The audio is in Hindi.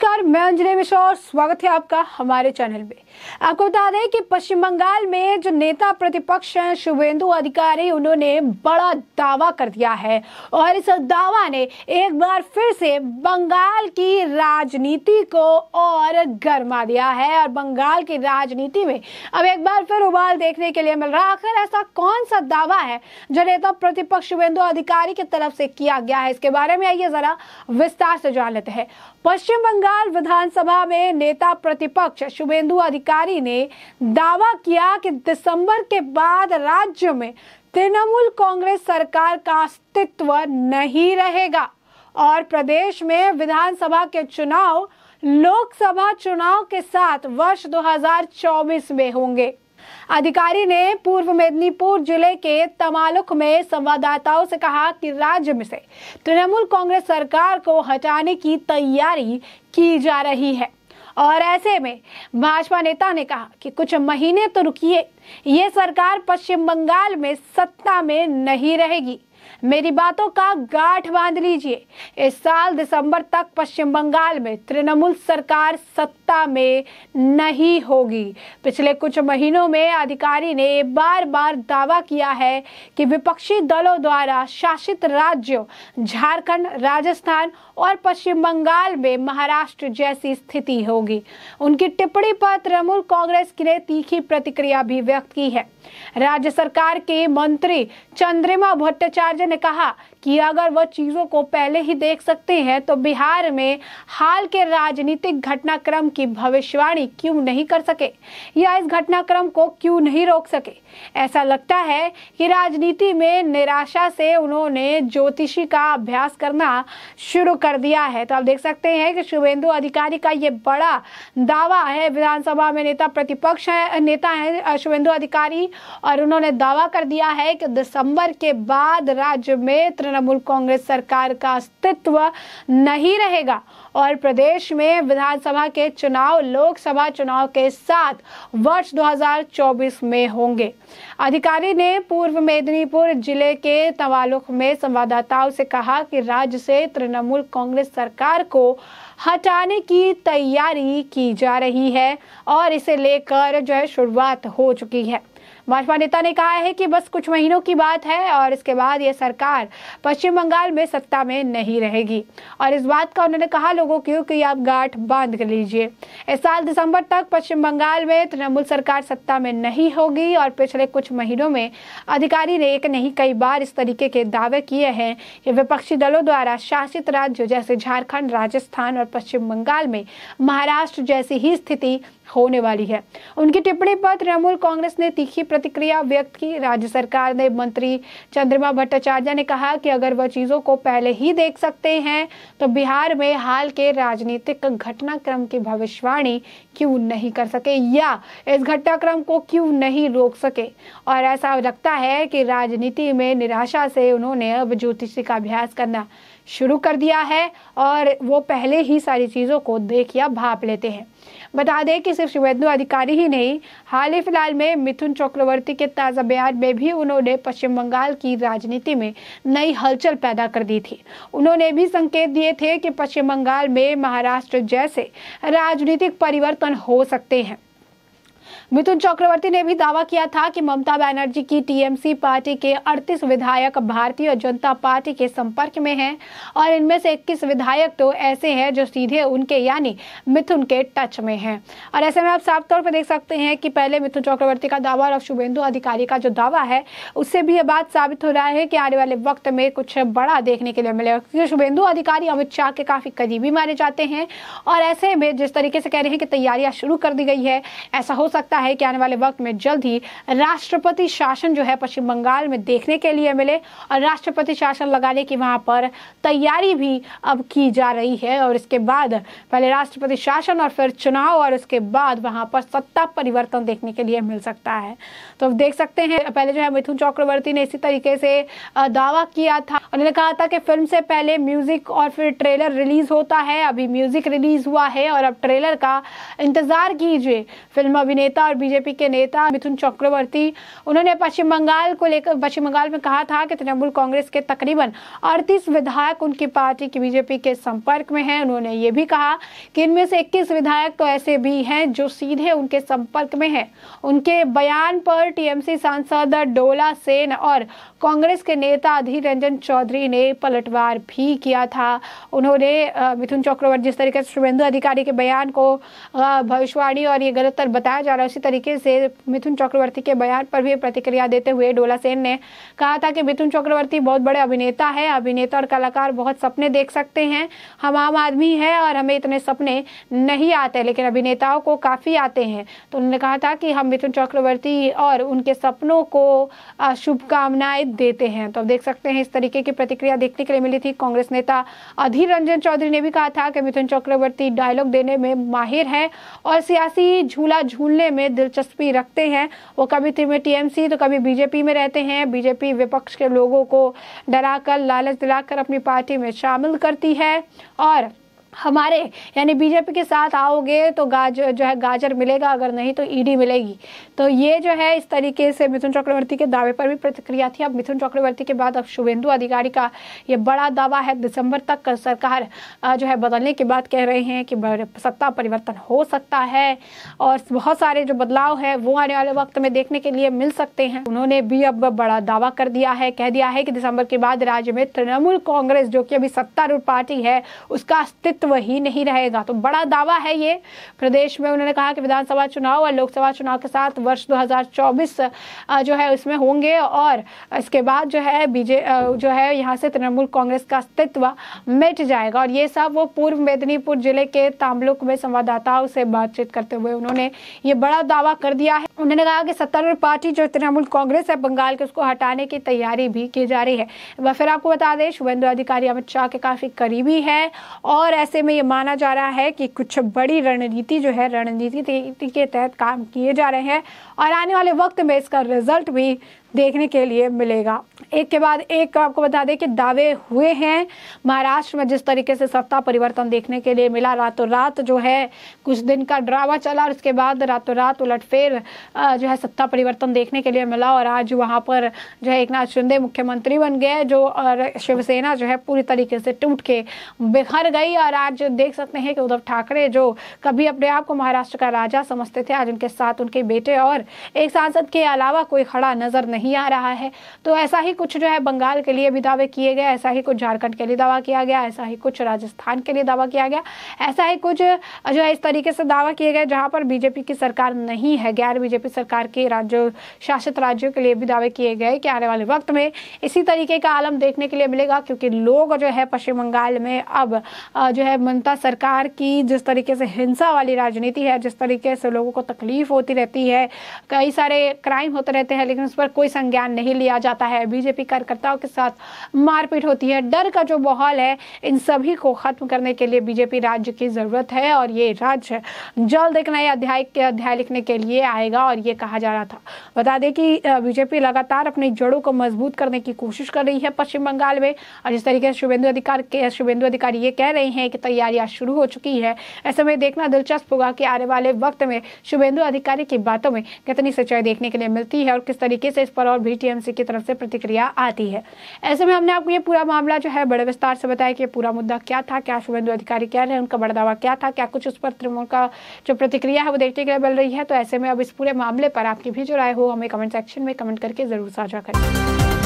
नमस्कार, मैं अंजलि मिश्रा और स्वागत है आपका हमारे चैनल पे। आपको बता दें कि पश्चिम बंगाल में जो नेता प्रतिपक्ष हैं शुभेंदु अधिकारी, उन्होंने बड़ा दावा कर दिया है और इस दावा ने एक बार फिर से बंगाल की राजनीति को और गर्मा दिया है और बंगाल की राजनीति में अब एक बार फिर उबाल देखने के लिए मिल रहा है। आखिर ऐसा कौन सा दावा है जो नेता प्रतिपक्ष शुभेंदु अधिकारी की तरफ से किया गया है, इसके बारे में आइए जरा विस्तार से जान लेते हैं। पश्चिम बंगाल विधानसभा में नेता प्रतिपक्ष शुभेंदु अधिकारी ने दावा किया कि दिसंबर के बाद राज्य में तृणमूल कांग्रेस सरकार का अस्तित्व नहीं रहेगा और प्रदेश में विधानसभा के चुनाव लोकसभा चुनाव के साथ वर्ष 2024 में होंगे। अधिकारी ने पूर्व मेदिनीपुर जिले के तमालुक में संवाददाताओं से कहा कि राज्य में से तृणमूल कांग्रेस सरकार को हटाने की तैयारी की जा रही है और ऐसे में भाजपा नेता ने कहा कि कुछ महीने तो रुकिए, ये सरकार पश्चिम बंगाल में सत्ता में नहीं रहेगी। मेरी बातों का गांठ बांध लीजिए, इस साल दिसंबर तक पश्चिम बंगाल में तृणमूल सरकार सत्ता में नहीं होगी। पिछले कुछ महीनों में अधिकारी ने बार बार दावा किया है कि विपक्षी दलों द्वारा शासित राज्यों झारखंड, राजस्थान और पश्चिम बंगाल में महाराष्ट्र जैसी स्थिति होगी। उनकी टिप्पणी पर तृणमूल कांग्रेस ने तीखी प्रतिक्रिया भी व्यक्त की है। राज्य सरकार के मंत्री चंद्रिमा भट्टाचार्य ने कहा कि अगर वह चीजों को पहले ही देख सकते हैं तो बिहार में हाल के राजनीतिक घटनाक्रम की भविष्यवाणी क्यों नहीं कर सके या इस घटनाक्रम को क्यों नहीं रोक सके। ऐसा लगता है कि राजनीति में निराशा से उन्होंने ज्योतिषी का अभ्यास करना शुरू कर दिया है। तो आप देख सकते हैं कि शुभेंदु अधिकारी का ये बड़ा दावा है। विधानसभा में नेता प्रतिपक्ष नेता है शुभेंदु अधिकारी और उन्होंने दावा कर दिया है कि दिसंबर के बाद राज्य में तृणमूल कांग्रेस सरकार का अस्तित्व नहीं रहेगा और प्रदेश में विधानसभा के चुनाव लोकसभा चुनाव के साथ वर्ष 2024 में होंगे। अधिकारी ने पूर्व मेदिनीपुर जिले के तमालुक में संवाददाताओं से कहा कि राज्य से तृणमूल कांग्रेस सरकार को हटाने की तैयारी की जा रही है और इसे लेकर जो है शुरुआत हो चुकी है। भाजपा नेता ने कहा है कि बस कुछ महीनों की बात है और इसके बाद ये सरकार पश्चिम बंगाल में सत्ता में नहीं रहेगी और इस बात का उन्होंने कहा लोगों को कि आप गांठ बांध कर लीजिए। इस साल दिसंबर तक पश्चिम बंगाल में तृणमूल सरकार सत्ता में नहीं होगी और पिछले कुछ महीनों में अधिकारी ने एक नहीं कई बार इस तरीके के दावे किए हैं कि विपक्षी दलों द्वारा शासित राज्यों जैसे झारखंड, राजस्थान और पश्चिम बंगाल में महाराष्ट्र जैसी ही स्थिति होने वाली है। उनकी टिप्पणी पर तृणमूल कांग्रेस ने तीखी प्रतिक्रिया व्यक्त की। राज्य सरकार ने मंत्री चंद्रिमा भट्टाचार्य ने कहा कि अगर वह चीजों को पहले ही देख सकते हैं तो बिहार में हाल के राजनीतिक घटनाक्रम की भविष्यवाणी क्यों नहीं कर सके या इस घटनाक्रम को क्यों नहीं रोक सके। और ऐसा लगता है कि राजनीति में निराशा से उन्होंने अब ज्योतिषी का अभ्यास करना शुरू कर दिया है और वो पहले ही सारी चीजों को देख या भाप लेते हैं। बता दें कि सिर्फ शुभेंदु अधिकारी ही नहीं, हाल ही फिलहाल में मिथुन चक्रवर्ती के ताजा बयान में भी उन्होंने पश्चिम बंगाल की राजनीति में नई हलचल पैदा कर दी थी। उन्होंने भी संकेत दिए थे कि पश्चिम बंगाल में महाराष्ट्र जैसे राजनीतिक परिवर्तन हो सकते हैं। मिथुन चक्रवर्ती ने भी दावा किया था कि ममता बनर्जी की टीएमसी पार्टी के 38 विधायक भारतीय जनता पार्टी के संपर्क में हैं और इनमें से 21 विधायक तो ऐसे हैं जो सीधे उनके यानी मिथुन के टच में हैं। और ऐसे में आप साफ तौर पर देख सकते हैं कि पहले मिथुन चक्रवर्ती का दावा और शुभेंदु अधिकारी का जो दावा है उससे भी ये बात साबित हो रहा है कि आने वाले वक्त में कुछ बड़ा देखने के लिए मिलेगा, क्योंकि शुभेंदु अधिकारी अमित शाह के काफी करीबी माने जाते हैं और ऐसे में जिस तरीके से कह रहे हैं कि तैयारियां शुरू कर दी गई है, ऐसा हो सकता है कि आने वाले वक्त में जल्द ही राष्ट्रपति शासन जो है पश्चिम बंगाल में देखने के लिए मिले और राष्ट्रपति शासन लगाने की वहां पर तैयारी भी अब की जा रही है और इसके बाद पहले राष्ट्रपति शासन और फिर चुनाव और उसके बाद वहां पर सत्ता परिवर्तन देखने के लिए मिल सकता है। तो देख सकते हैं पहले जो है मिथुन चक्रवर्ती ने इसी तरीके से दावा किया था। उन्होंने कहा था कि फिल्म से पहले म्यूजिक और फिर ट्रेलर रिलीज होता है। अभी म्यूजिक रिलीज हुआ है और अब ट्रेलर का इंतजार कीजिए। फिल्म अभिनेता नेता और बीजेपी के नेता मिथुन चक्रवर्ती, उन्होंने पश्चिम बंगाल में कहा था कि तृणमूल कांग्रेस के तकरीबन 38 विधायक उनकी पार्टी की बीजेपी के संपर्क में हैं। उन्होंने ये भी कहा कि इनमें से 21 विधायक तो ऐसे भी हैं जो सीधे उनके संपर्क में हैं। उनके बयान पर टीएमसी सांसद डोला सेन और कांग्रेस के नेता अधीर रंजन चौधरी ने पलटवार भी किया था। उन्होंने मिथुन चक्रवर्ती जिस तरीके से शुभेंदु अधिकारी के बयान को भविष्यवाणी और ये गलत बताया जा रहा है, उसी तरीके से मिथुन चक्रवर्ती के बयान पर भी प्रतिक्रिया देते हुए डोला सेन ने कहा था कि मिथुन चक्रवर्ती बहुत बड़े अभिनेता है। अभिनेता और कलाकार बहुत सपने देख सकते हैं, हम आम आदमी है और हमें इतने सपने नहीं आते, लेकिन अभिनेताओं को काफी आते हैं। तो उन्होंने कहा था कि हम मिथुन चक्रवर्ती और उनके सपनों को शुभकामनाएं देते हैं। तो अब देख सकते हैं इस तरीके की प्रतिक्रिया देखने के लिए मिली थी। कांग्रेस नेता अधीर रंजन चौधरी ने भी कहा था कि मिथुन चक्रवर्ती डायलॉग देने में माहिर है और सियासी झूला झूलने में दिलचस्पी रखते हैं। वो कभी टीएमसी तो कभी बीजेपी में रहते हैं। बीजेपी विपक्ष के लोगों को डराकर लालच दिलाकर अपनी पार्टी में शामिल करती है और हमारे यानी बीजेपी के साथ आओगे तो गाजर मिलेगा, अगर नहीं तो ईडी मिलेगी। तो ये जो है इस तरीके से मिथुन चक्रवर्ती के दावे पर भी प्रतिक्रिया थी। अब मिथुन चक्रवर्ती के बाद अब शुभेंदु अधिकारी का ये बड़ा दावा है, दिसंबर तक सरकार जो है बदलने के बाद कह रहे हैं कि सत्ता परिवर्तन हो सकता है और बहुत सारे जो बदलाव है वो आने वाले वक्त में देखने के लिए मिल सकते हैं। उन्होंने भी अब बड़ा दावा कर दिया है, कह दिया है कि दिसंबर के बाद राज्य में तृणमूल कांग्रेस जो कि अभी सत्तारूढ़ पार्टी है उसका अस्तित्व वही नहीं रहेगा। तो बड़ा दावा है ये प्रदेश में। उन्होंने कहा कि विधानसभा चुनाव और लोकसभा चुनाव के साथ वर्ष 2024 जो है उसमें होंगे और इसके बाद जो है यहाँ से तृणमूल कांग्रेस का अस्तित्व मिट जाएगा। और ये सब वो पूर्व मेदिनीपुर जिले के तामलुक में संवाददाताओं से बातचीत करते हुए उन्होंने ये बड़ा दावा कर दिया है। उन्होंने कहा कि सत्तारूढ़ पार्टी जो तृणमूल कांग्रेस है बंगाल के, उसको हटाने की तैयारी भी की जा रही है। फिर आपको बता दें शुभेंदु अधिकारी अमित शाह के काफी करीबी है और ऐसे में ये माना जा रहा है कि कुछ बड़ी रणनीति के तहत काम किए जा रहे हैं और आने वाले वक्त में इसका रिजल्ट भी देखने के लिए मिलेगा। एक के बाद एक आपको बता दें कि दावे हुए हैं। महाराष्ट्र में जिस तरीके से सत्ता परिवर्तन देखने के लिए मिला, रातों रात जो है कुछ दिन का ड्रामा चला और उसके बाद रातों रात उलटफेर जो है सत्ता परिवर्तन देखने के लिए मिला और आज वहां पर जो है एकनाथ शिंदे मुख्यमंत्री बन गए जो और शिवसेना जो है पूरी तरीके से टूट के बिखर गई। और आज देख सकते हैं कि उद्धव ठाकरे जो कभी अपने आप को महाराष्ट्र का राजा समझते थे, आज उनके साथ उनके बेटे और एक सांसद के अलावा कोई खड़ा नजर नहीं आ रहा है। तो ऐसा ही कुछ जो है बंगाल के लिए भी दावे किए गए, ऐसा ही कुछ झारखंड के लिए दावा किया गया, ऐसा ही कुछ राजस्थान के लिए दावा किया गया, ऐसा ही कुछ जो है इस तरीके से दावा किए गए जहां पर बीजेपी की सरकार नहीं है, गैर बीजेपी सरकार के राज्यों शासित राज्यों के लिए भी दावे किए गए कि आने वाले वक्त में इसी तरीके का आलम देखने के लिए मिलेगा। क्योंकि लोग जो है पश्चिम बंगाल में अब जो है ममता सरकार की जिस तरीके से हिंसा वाली राजनीति है, जिस तरीके से लोगों को तकलीफ होती रहती है, कई सारे क्राइम होते रहते हैं लेकिन उस पर कोई संज्ञान नहीं लिया जाता है, बीजेपी कार्यकर्ताओं के साथ मारपीट होती है, डर का जो माहौल है, इन सभी को खत्म करने के लिए बीजेपी राज्य की जरूरत है और ये राज्य जल्द एक नए अध्याय लिखने के लिए आएगा। और ये कहा जा रहा था, बता दें कि बीजेपी लगातार अपनी जड़ों को मजबूत करने की कोशिश कर रही है पश्चिम बंगाल में और जिस तरीके से शुभेंदु अधिकारी ये कह रहे हैं कि तैयारियां शुरू हो चुकी है, ऐसे में देखना दिलचस्प होगा कि आने वाले वक्त में शुभेंदु अधिकारी की बातों में कितनी सच्चाई देखने के लिए मिलती है और किस तरीके से इस पर और भी टीएमसी की तरफ से प्रतिक्रिया आती है। ऐसे में हमने आपको ये पूरा मामला जो है बड़े विस्तार से बताया कि पूरा मुद्दा क्या था, क्या शुभेंदु अधिकारी क्या रहे, उनका बड़ा दावा क्या था, क्या कुछ उस पर तृणमूल का जो प्रतिक्रिया है वो देखने के लिए मिल रही है। तो ऐसे में अब इस पूरे मामले पर आपकी भी जो राय हो हमें कमेंट सेक्शन में कमेंट करके जरूर साझा करें।